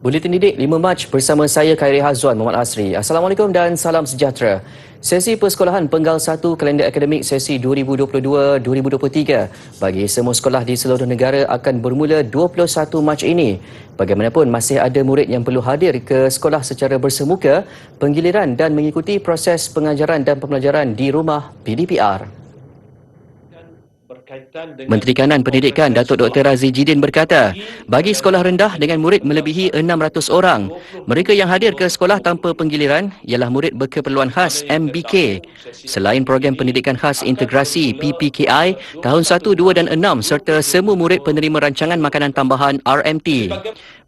Buletin Didik 5 Mac bersama saya Khairi Hazwan Muhammad Asri. Assalamualaikum dan salam sejahtera. Sesi persekolahan penggal 1 kalender akademik sesi 2022-2023 bagi semua sekolah di seluruh negara akan bermula 21 Mac ini. Bagaimanapun masih ada murid yang perlu hadir ke sekolah secara bersemuka, penggiliran dan mengikuti proses pengajaran dan pembelajaran di rumah PDPR. Menteri Kanan Pendidikan Datuk Dr. Razi Jidin berkata, bagi sekolah rendah dengan murid melebihi 600 orang, mereka yang hadir ke sekolah tanpa penggiliran ialah murid berkeperluan khas MBK. Selain program pendidikan khas integrasi PPKI tahun 1, 2 dan 6 serta semua murid penerima rancangan makanan tambahan RMT.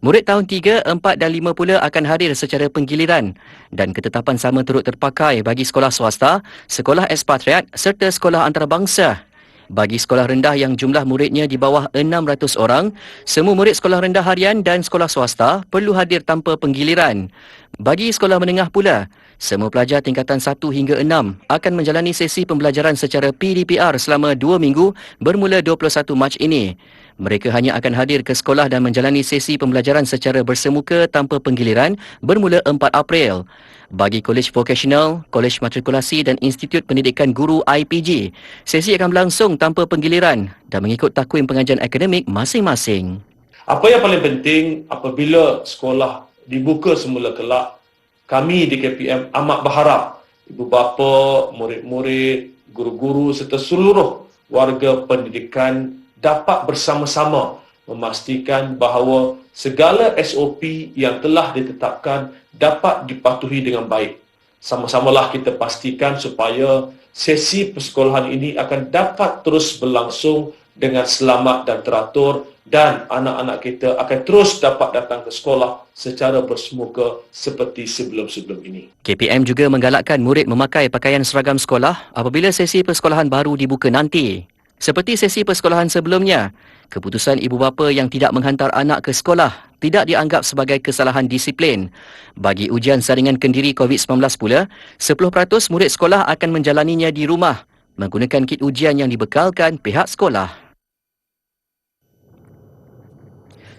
Murid tahun 3, 4 dan 5 pula akan hadir secara penggiliran dan ketetapan sama turut terpakai bagi sekolah swasta, sekolah ekspatriat serta sekolah antarabangsa. Bagi sekolah rendah yang jumlah muridnya di bawah 600 orang, semua murid sekolah rendah harian dan sekolah swasta perlu hadir tanpa penggiliran. Bagi sekolah menengah pula, semua pelajar tingkatan 1 hingga 6 akan menjalani sesi pembelajaran secara PDPR selama 2 minggu bermula 21 Mac ini. Mereka hanya akan hadir ke sekolah dan menjalani sesi pembelajaran secara bersemuka tanpa penggiliran bermula 4 April. Bagi Kolej Vokasional, Kolej Matrikulasi dan Institut Pendidikan Guru IPG, sesi akan berlangsung tanpa penggiliran dan mengikut takwim pengajian akademik masing-masing. Apa yang paling penting apabila sekolah dibuka semula kelak, kami di KPM amat berharap ibu bapa, murid-murid, guru-guru serta seluruh warga pendidikan dapat bersama-sama memastikan bahawa segala SOP yang telah ditetapkan dapat dipatuhi dengan baik. Sama-samalah kita pastikan supaya sesi persekolahan ini akan dapat terus berlangsung dengan selamat dan teratur dan anak-anak kita akan terus dapat datang ke sekolah secara bersemuka seperti sebelum-sebelum ini. KPM juga menggalakkan murid memakai pakaian seragam sekolah apabila sesi persekolahan baru dibuka nanti. Seperti sesi persekolahan sebelumnya, keputusan ibu bapa yang tidak menghantar anak ke sekolah tidak dianggap sebagai kesalahan disiplin. Bagi ujian saringan kendiri COVID-19 pula, 10% murid sekolah akan menjalaninya di rumah menggunakan kit ujian yang dibekalkan pihak sekolah.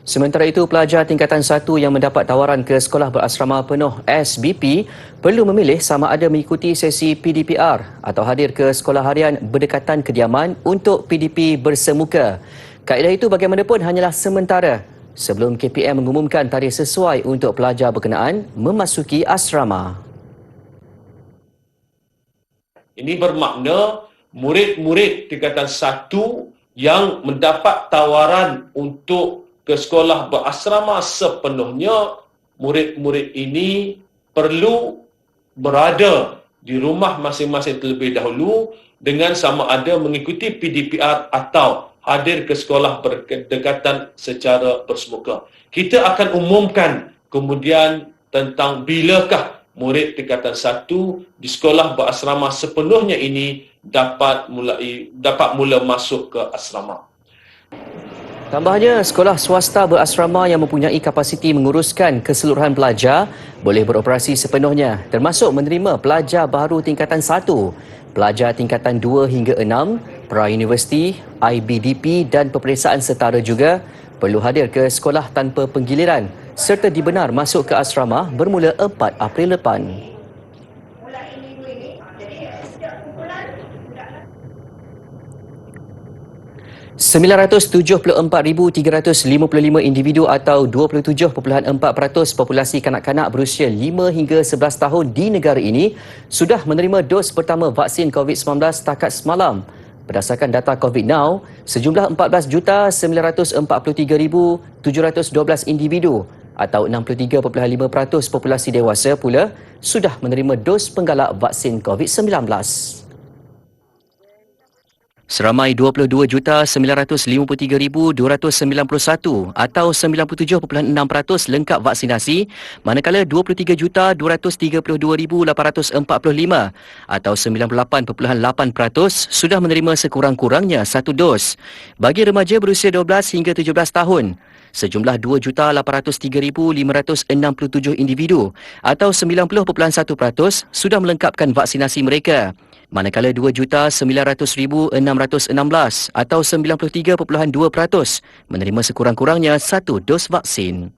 Sementara itu, pelajar tingkatan 1 yang mendapat tawaran ke sekolah berasrama penuh SBP perlu memilih sama ada mengikuti sesi PDPR atau hadir ke sekolah harian berdekatan kediaman untuk PDP bersemuka. Kaedah itu bagaimanapun hanyalah sementara sebelum KPM mengumumkan tarikh sesuai untuk pelajar berkenaan memasuki asrama. Ini bermakna murid-murid tingkatan 1 yang mendapat tawaran untuk ke sekolah berasrama sepenuhnya, murid-murid ini perlu berada di rumah masing-masing terlebih dahulu dengan sama ada mengikuti PDPR atau hadir ke sekolah berdekatan secara bersemuka. Kita akan umumkan kemudian tentang bilakah murid tingkatan 1 di sekolah berasrama sepenuhnya ini dapat mula masuk ke asrama. Tambahnya, sekolah swasta berasrama yang mempunyai kapasiti menguruskan keseluruhan pelajar boleh beroperasi sepenuhnya termasuk menerima pelajar baru tingkatan 1, pelajar tingkatan 2 hingga 6, pra-universiti, IBDP dan peperiksaan setara juga perlu hadir ke sekolah tanpa penggiliran serta dibenar masuk ke asrama bermula 4 April depan. 974,355 individu atau 27.4% populasi kanak-kanak berusia 5 hingga 11 tahun di negara ini sudah menerima dos pertama vaksin COVID-19 setakat semalam. Berdasarkan data COVID Now, sejumlah 14,643,712 individu atau 63.5% populasi dewasa pula sudah menerima dos penggalak vaksin COVID-19. Seramai 22,953,291 atau 97.6% lengkap vaksinasi, manakala 23,232,845 atau 98.8% sudah menerima sekurang-kurangnya 1 dos. Bagi remaja berusia 12 hingga 17 tahun, sejumlah 2,803,567 individu atau 90.1% sudah melengkapkan vaksinasi mereka. Manakala 2,900,616 atau 93.2% menerima sekurang-kurangnya 1 dos vaksin.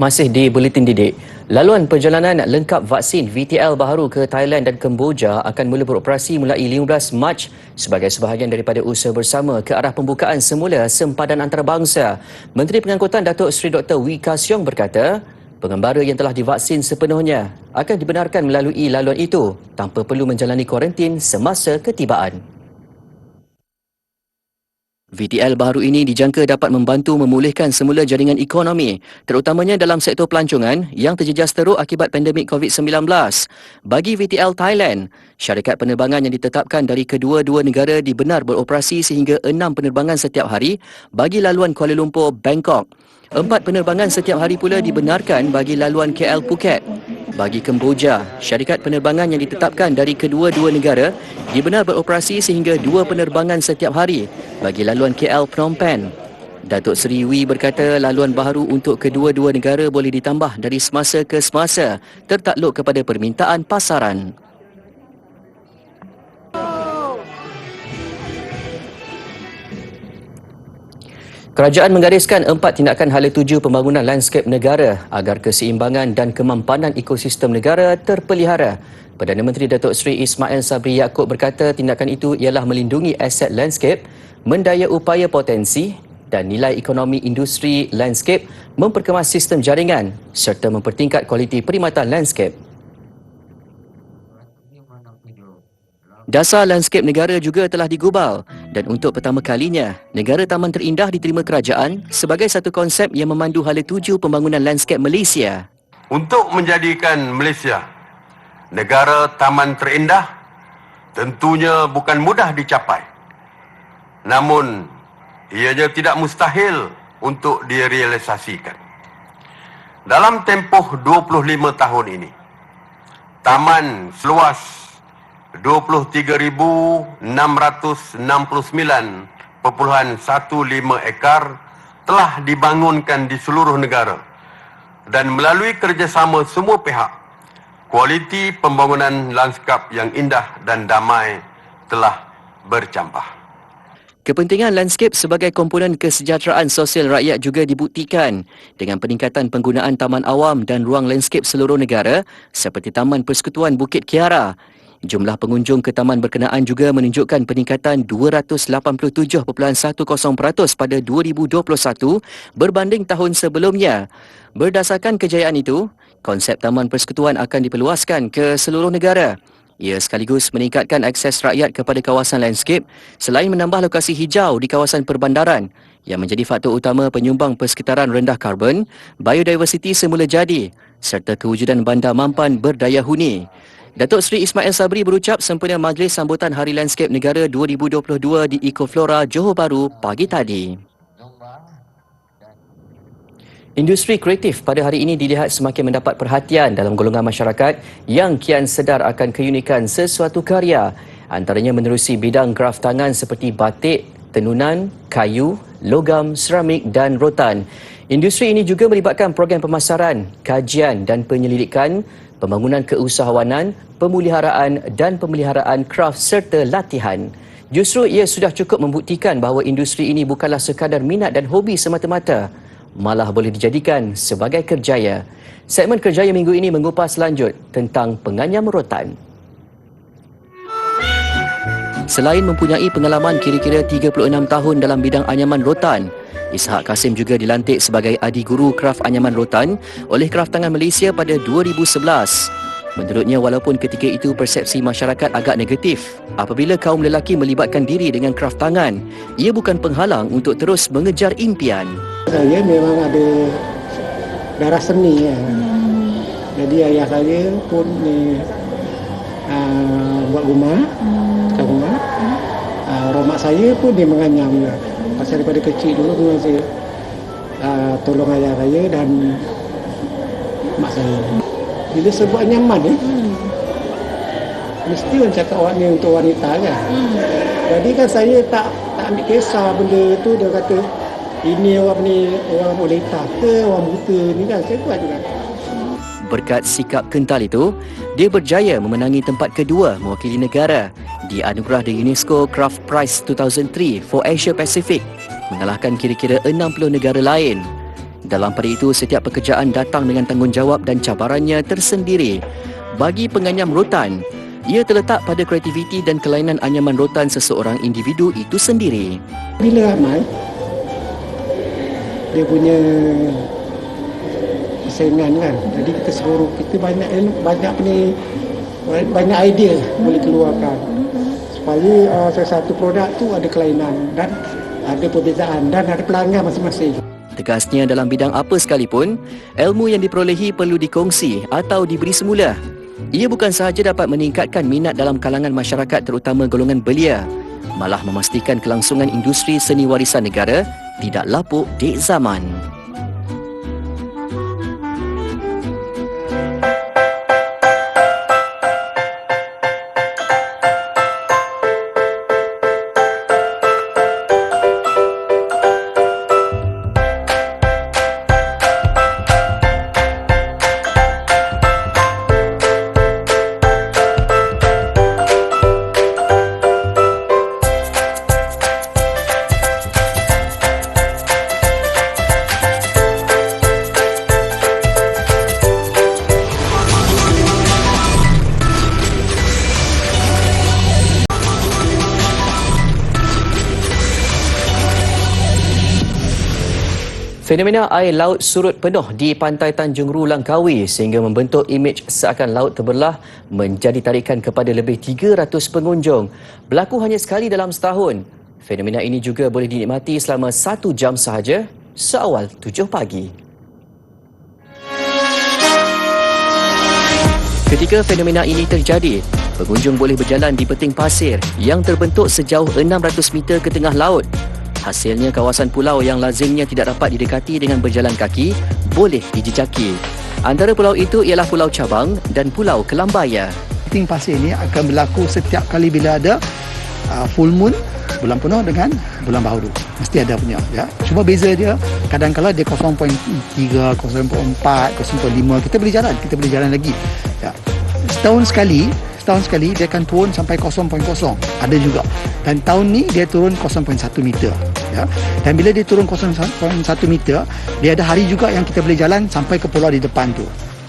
Masih di Buletin Didik, laluan perjalanan lengkap vaksin VTL baharu ke Thailand dan Kemboja akan mula beroperasi mulai 15 Mac sebagai sebahagian daripada usaha bersama ke arah pembukaan semula sempadan antarabangsa. Menteri Pengangkutan Datuk Seri Dr. Wee Ka Siong berkata, pengembara yang telah divaksin sepenuhnya akan dibenarkan melalui laluan itu tanpa perlu menjalani kuarantin semasa ketibaan. VTL baharu ini dijangka dapat membantu memulihkan semula jaringan ekonomi, terutamanya dalam sektor pelancongan yang terjejas teruk akibat pandemik COVID-19. Bagi VTL Thailand, syarikat penerbangan yang ditetapkan dari kedua-dua negara dibenar beroperasi sehingga 6 penerbangan setiap hari bagi laluan Kuala Lumpur, Bangkok. 4 penerbangan setiap hari pula dibenarkan bagi laluan KL Phuket. Bagi Kemboja, syarikat penerbangan yang ditetapkan dari kedua-dua negara dibenar beroperasi sehingga 2 penerbangan setiap hari bagi laluan KL Phnom Penh. Datuk Seri Wee berkata laluan baharu untuk kedua-dua negara boleh ditambah dari semasa ke semasa tertakluk kepada permintaan pasaran. Kerajaan menggariskan 4 tindakan hala tuju pembangunan lanskap negara agar keseimbangan dan kemampanan ekosistem negara terpelihara. Perdana Menteri Datuk Seri Ismail Sabri Yaakob berkata tindakan itu ialah melindungi aset lanskap, mendaya upaya potensi dan nilai ekonomi industri lanskap, memperkemas sistem jaringan serta mempertingkat kualiti perkhidmatan lanskap. Dasar lanskap negara juga telah digubal dan untuk pertama kalinya, negara taman terindah diterima kerajaan sebagai satu konsep yang memandu hala tuju pembangunan lanskap Malaysia. Untuk menjadikan Malaysia negara taman terindah tentunya bukan mudah dicapai. Namun, ianya tidak mustahil untuk direalisasikan. Dalam tempoh 25 tahun ini, taman seluas 23,669.15 ekar telah dibangunkan di seluruh negara dan melalui kerjasama semua pihak, kualiti pembangunan lanskap yang indah dan damai telah bercambah. Kepentingan lanskap sebagai komponen kesejahteraan sosial rakyat juga dibuktikan dengan peningkatan penggunaan taman awam dan ruang lanskap seluruh negara seperti Taman Persekutuan Bukit Kiara. Jumlah pengunjung ke taman berkenaan juga menunjukkan peningkatan 287.10% pada 2021 berbanding tahun sebelumnya. Berdasarkan kejayaan itu, konsep Taman Persekutuan akan diperluaskan ke seluruh negara. Ia sekaligus meningkatkan akses rakyat kepada kawasan lanskap selain menambah lokasi hijau di kawasan perbandaran yang menjadi faktor utama penyumbang persekitaran rendah karbon, biodiversiti semula jadi serta kewujudan bandar mampan berdaya huni. Datuk Seri Ismail Sabri berucap sempena Majlis Sambutan Hari Lanskap Negara 2022 di Ecoflora Johor Bahru pagi tadi. Industri kreatif pada hari ini dilihat semakin mendapat perhatian dalam golongan masyarakat yang kian sedar akan keunikan sesuatu karya, antaranya menerusi bidang kraft tangan seperti batik, tenunan, kayu, logam, seramik dan rotan. Industri ini juga melibatkan program pemasaran, kajian dan penyelidikan, pembangunan keusahawanan, pemuliharaan dan pemeliharaan kraf serta latihan. Justru ia sudah cukup membuktikan bahawa industri ini bukanlah sekadar minat dan hobi semata-mata, malah boleh dijadikan sebagai kerjaya. Segmen kerjaya minggu ini mengupas lanjut tentang penganyam rotan. Selain mempunyai pengalaman kira-kira 36 tahun dalam bidang anyaman rotan, Ishak Kasim juga dilantik sebagai Adi Guru Kraf Anyaman Rotan oleh Kraf Tangan Malaysia pada 2011. Menurutnya, walaupun ketika itu persepsi masyarakat agak negatif apabila kaum lelaki melibatkan diri dengan kraf tangan, ia bukan penghalang untuk terus mengejar impian. Saya memang ada darah seni ya. Jadi ayah saya pun buat rumah, rumah saya pun dia menganyam. Pasal daripada kecil dulu memang saya tolong ayah saya dan mak saya. Bila sebut nyaman mesti orang cakap awak ni untuk wanita kan. Jadi kan saya tak ambil kisah benda tu. Dia kata ini orang ni orang wanita ke orang buta ni kan, saya buat juga. Berkat sikap kental itu, dia berjaya memenangi tempat kedua mewakili negara di anugerah The UNESCO Craft Prize 2003 for Asia Pacific, mengalahkan kira-kira 60 negara lain. Dalam pada itu, setiap pekerjaan datang dengan tanggungjawab dan cabarannya tersendiri. Bagi penganyam rotan, ia terletak pada kreativiti dan kelainan anyaman rotan seseorang individu itu sendiri. Bila ramai, dia punya persaingan kan. Jadi kita seluruh kita banyak idea boleh keluarkan supaya satu produk tu ada kelainan dan ada perbezaan dan ada pelanggan masing-masing. Tegasnya, dalam bidang apa sekalipun, ilmu yang diperolehi perlu dikongsi atau diberi semula. Ia bukan sahaja dapat meningkatkan minat dalam kalangan masyarakat terutama golongan belia, malah memastikan kelangsungan industri seni warisan negara tidak lapuk di zaman. Fenomena air laut surut penuh di pantai Tanjung Ru, Langkawi sehingga membentuk imej seakan laut terbelah menjadi tarikan kepada lebih 300 pengunjung. Berlaku hanya sekali dalam setahun. Fenomena ini juga boleh dinikmati selama 1 jam sahaja seawal 7 pagi. Ketika fenomena ini terjadi, pengunjung boleh berjalan di peting pasir yang terbentuk sejauh 600 meter ke tengah laut. Hasilnya, kawasan pulau yang lazimnya tidak dapat didekati dengan berjalan kaki boleh dijejaki. Antara pulau itu ialah Pulau Cabang dan Pulau Kelambaya. Peting pasir ini akan berlaku setiap kali bila ada full moon, bulan penuh dengan bulan baharu. Mesti ada punya. Ya. Cuma beza dia, kadang-kadang dia 0.3, 0.4, 0.5. Kita boleh jalan lagi. Ya. Setahun sekali dia akan turun sampai 0.0. Ada juga. Dan tahun ni dia turun 0.1 meter. Ya. Dan bila dia turun 0.1 meter, dia ada hari juga yang kita boleh jalan sampai ke pulau di depan tu.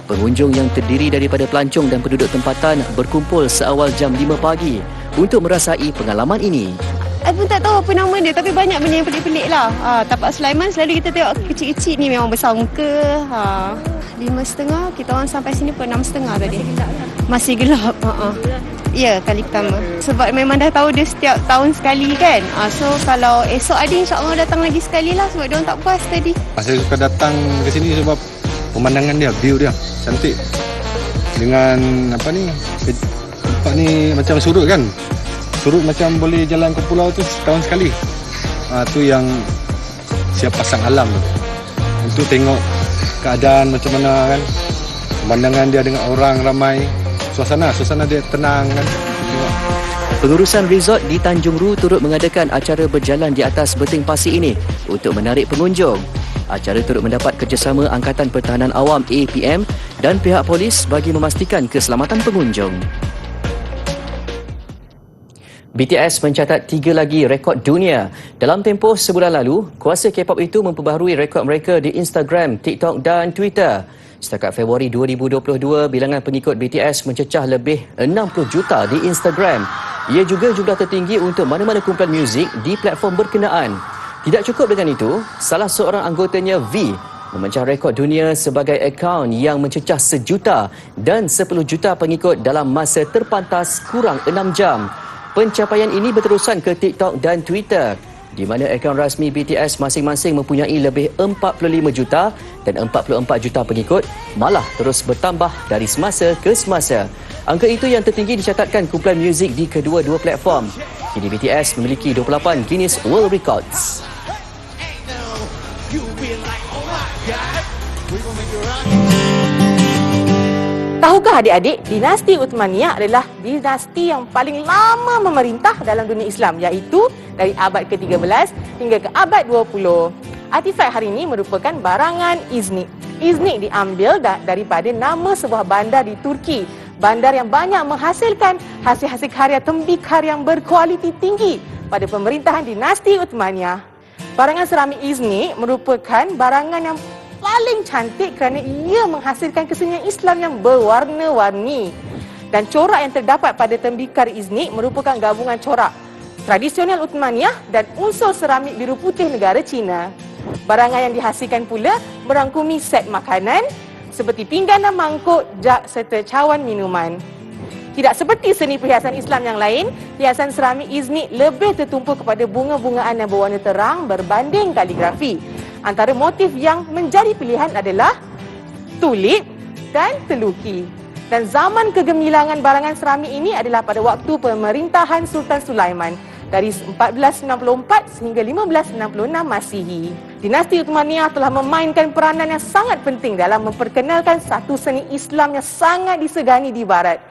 Pengunjung yang terdiri daripada pelancong dan penduduk tempatan berkumpul seawal jam 5 pagi untuk merasai pengalaman ini. Saya pun tak tahu apa nama dia, tapi banyak benda yang pelik-pelik lah. Tapak Sulaiman selalu kita tengok kecil-kecil ni memang besar muka. 5.5, kita orang sampai sini pun 6.5 tadi. Masih gelap. Ya, kali pertama. Sebab memang dah tahu dia setiap tahun sekali kan. So kalau esok ada, insyaAllah datang lagi sekali lah sebab dia orang tak puas tadi. Saya suka datang ke sini sebab pemandangan dia, view dia cantik. Dengan tempat ni macam surut kan. Surut macam boleh jalan ke pulau tu setahun sekali. Tu yang siap pasang alam tu. Untuk tengok keadaan macam mana kan. Pemandangan dia dengan orang ramai. Suasana dia tenang kan. Pengurusan resort di Tanjung Ru turut mengadakan acara berjalan di atas beting pasir ini untuk menarik pengunjung. Acara turut mendapat kerjasama Angkatan Pertahanan Awam APM dan pihak polis bagi memastikan keselamatan pengunjung. BTS mencatat 3 lagi rekod dunia. Dalam tempoh sebulan lalu, kuasa K-pop itu memperbaharui rekod mereka di Instagram, TikTok dan Twitter. Setakat Februari 2022, bilangan pengikut BTS mencecah lebih 60 juta di Instagram. Ia juga jumlah tertinggi untuk mana-mana kumpulan muzik di platform berkenaan. Tidak cukup dengan itu, salah seorang anggotanya V memecah rekod dunia sebagai akaun yang mencecah 1 juta dan 10 juta pengikut dalam masa terpantas kurang 6 jam. Pencapaian ini berterusan ke TikTok dan Twitter, di mana akaun rasmi BTS masing-masing mempunyai lebih 45 juta dan 44 juta pengikut, malah terus bertambah dari semasa ke semasa. Angka itu yang tertinggi dicatatkan kumpulan muzik di kedua-dua platform. Kini BTS memiliki 28 Guinness World Records. Tahukah adik-adik, dinasti Uthmaniyah adalah dinasti yang paling lama memerintah dalam dunia Islam, iaitu dari abad ke-13 hingga ke abad 20. Artifak hari ini merupakan barangan Iznik. Iznik diambil daripada nama sebuah bandar di Turki. Bandar yang banyak menghasilkan hasil-hasil karya tembikar yang berkualiti tinggi pada pemerintahan dinasti Uthmaniyah. Barangan seramik Iznik merupakan barangan yang paling cantik kerana ia menghasilkan kesenian Islam yang berwarna-warni. Dan corak yang terdapat pada tembikar Iznik merupakan gabungan corak tradisional Uthmaniyah dan unsur seramik biru putih negara Cina. Barangan yang dihasilkan pula merangkumi set makanan seperti pinggan dan mangkuk, jak serta cawan minuman. Tidak seperti seni perhiasan Islam yang lain, hiasan seramik Iznik lebih tertumpu kepada bunga-bungaan yang berwarna terang berbanding kaligrafi. Antara motif yang menjadi pilihan adalah tulip dan teluki. Dan zaman kegemilangan barangan seramik ini adalah pada waktu pemerintahan Sultan Sulaiman dari 1494 sehingga 1566 Masihi. Dinasti Uthmaniyah telah memainkan peranan yang sangat penting dalam memperkenalkan satu seni Islam yang sangat disegani di Barat.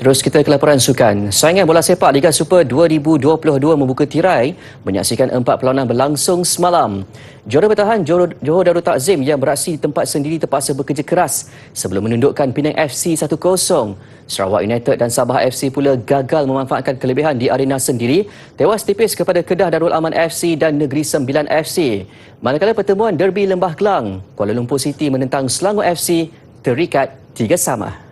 Terus kita ke laporan sukan. Saingan bola sepak Liga Super 2022 membuka tirai menyaksikan 4 perlawanan berlangsung semalam. Juara bertahan Johor Darul Takzim yang beraksi di tempat sendiri terpaksa bekerja keras sebelum menundukkan Penang FC 1-0. Sarawak United dan Sabah FC pula gagal memanfaatkan kelebihan di arena sendiri, tewas tipis kepada Kedah Darul Aman FC dan Negeri Sembilan FC. Manakala pertemuan derby Lembah Kelang, Kuala Lumpur City menentang Selangor FC terikat 3-3.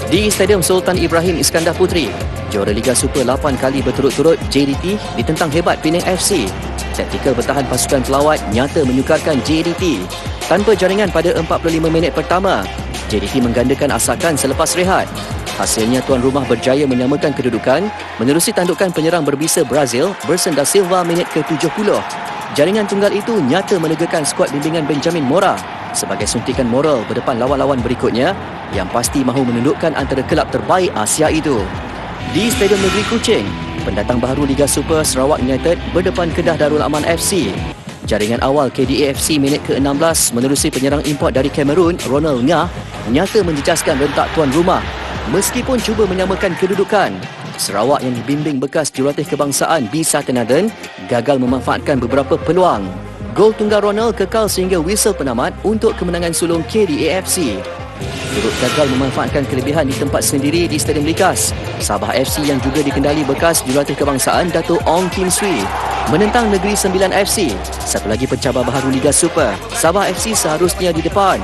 Di Stadium Sultan Ibrahim Iskandar Puteri, juara Liga Super 8 kali berturut-turut JDT ditentang hebat Penang FC. Taktikal bertahan pasukan pelawat nyata menyukarkan JDT. Tanpa jaringan pada 45 minit pertama, JDT menggandakan asakan selepas rehat. Hasilnya tuan rumah berjaya menyamakan kedudukan menerusi tandukan penyerang berbisa Brazil Bersen da Silva minit ke-70. Jaringan tunggal itu nyata menegakan skuad bimbingan Benjamin Mora sebagai suntikan moral berdepan lawan-lawan berikutnya yang pasti mahu menundukkan antara kelab terbaik Asia itu. Di Stadium Negeri Kuching, pendatang baharu Liga Super Sarawak United berdepan Kedah Darul Aman FC. Jaringan awal KDA FC minit ke-16 menerusi penyerang import dari Cameroon Ronald Ngah nyata menjejaskan rentak tuan rumah. Meskipun cuba menyamakan kedudukan, Sarawak yang dibimbing bekas jurulatih kebangsaan B. Satyanathan gagal memanfaatkan beberapa peluang. Gol tunggal Ronald kekal sehingga whistle penamat untuk kemenangan sulung KDA FC. Turut gagal memanfaatkan kelebihan di tempat sendiri di Stadium Likas, Sabah FC yang juga dikendali bekas jurulatih kebangsaan Dato' Ong Kim Swee menentang Negeri Sembilan FC, satu lagi pencabar baharu Liga Super. Sabah FC seharusnya di depan.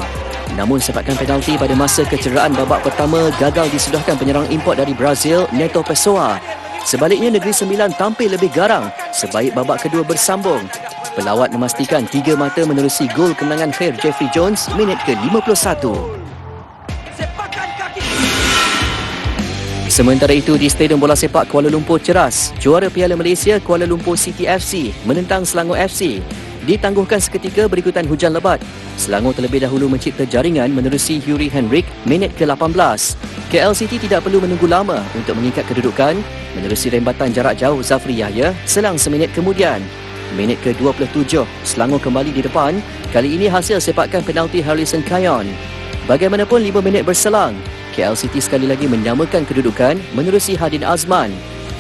Namun sepakan penalti pada masa kecederaan babak pertama gagal disudahkan penyerang import dari Brazil Neto Pessoa. Sebaliknya Negeri Sembilan tampil lebih garang sebaik babak kedua bersambung. Pelawat memastikan 3 mata menerusi gol kemenangan Khair Jeffrey Jones minit ke-51. Sementara itu di Stadium Bola Sepak Kuala Lumpur Ceras, juara Piala Malaysia Kuala Lumpur City FC menentang Selangor FC. Ditangguhkan seketika berikutan hujan lebat. Selangor terlebih dahulu mencipta jaringan menerusi Yuri Henrik minit ke-18. KL City tidak perlu menunggu lama untuk mengikat kedudukan menerusi rembatan jarak jauh Zafri Yahya selang seminit kemudian. Minit ke-27, Selangor kembali di depan, kali ini hasil sepakan penalti Harrison Kayon. Bagaimanapun 5 minit berselang, KL City sekali lagi menyamakan kedudukan menerusi Hadin Azman.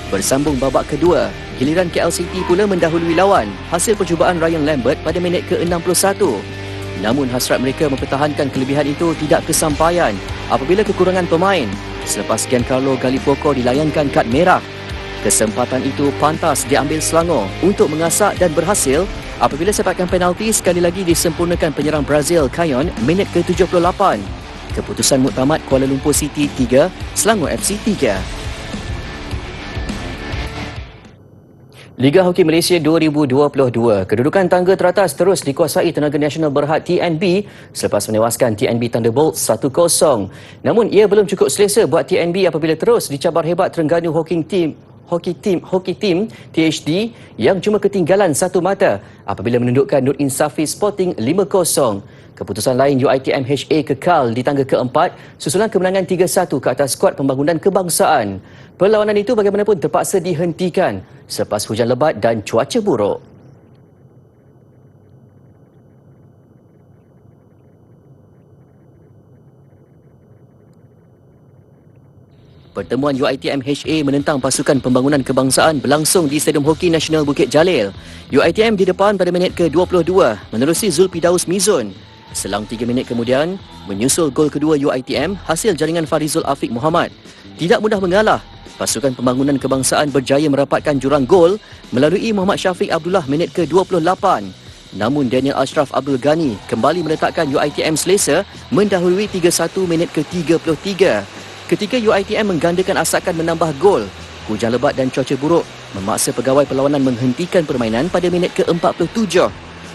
Bersambung babak kedua, giliran KL City pula mendahului lawan hasil percubaan Ryan Lambert pada minit ke-61. Namun hasrat mereka mempertahankan kelebihan itu tidak kesampaian apabila kekurangan pemain selepas Giancarlo Gallipoco dilayangkan kad merah. Kesempatan itu pantas diambil Selangor untuk mengasak dan berhasil apabila sepakan penalti sekali lagi disempurnakan penyerang Brazil Kayon minit ke-78. Keputusan muktamad Kuala Lumpur City 3, Selangor FC 3. Liga Hoki Malaysia 2022, kedudukan tangga teratas terus dikuasai Tenaga Nasional Berhad TNB selepas menewaskan TNB Thunderbolts 1-0. Namun ia belum cukup selesa buat TNB apabila terus dicabar hebat Terengganu Hoki Team THD yang cuma ketinggalan 1 mata apabila menundukkan Nur Insafi Sporting 5-0. Keputusan lain UiTM HA kekal di tangga keempat susulan kemenangan 3-1 ke atas skuad pembangunan kebangsaan. Perlawanan itu bagaimanapun terpaksa dihentikan selepas hujan lebat dan cuaca buruk. Pertemuan UiTM HA menentang pasukan pembangunan kebangsaan berlangsung di Stadium Hoki Nasional Bukit Jalil. UiTM di depan pada minit ke-22 menerusi Zulfidaus Mizun. Selang 3 minit kemudian, menyusul gol kedua UiTM hasil jaringan Farizul Afiq Muhammad. Tidak mudah mengalah, pasukan pembangunan kebangsaan berjaya merapatkan jurang gol melalui Muhammad Syafiq Abdullah minit ke-28. Namun Daniel Ashraf Abdul Ghani kembali meletakkan UiTM selesa mendahului 3-1 minit ke-33. Ketika UiTM menggandakan asakan menambah gol, hujan lebat dan cuaca buruk memaksa pegawai perlawanan menghentikan permainan pada minit ke-47.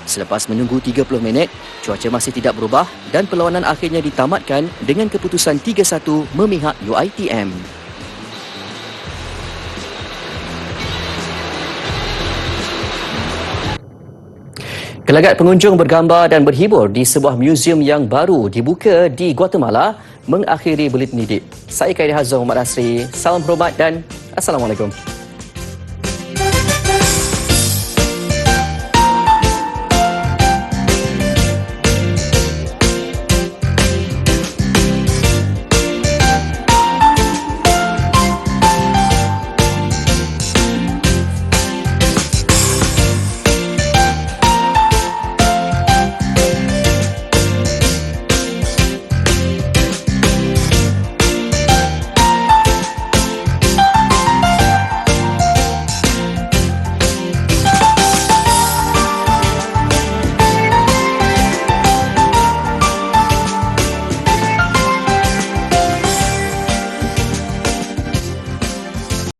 Selepas menunggu 30 minit, cuaca masih tidak berubah dan perlawanan akhirnya ditamatkan dengan keputusan 3-1 memihak UiTM. Gelagat pengunjung bergambar dan berhibur di sebuah muzium yang baru dibuka di Guatemala mengakhiri Buletin Didik. Saya Khairi Hazam Muhammad Asri. Salam hormat dan Assalamualaikum.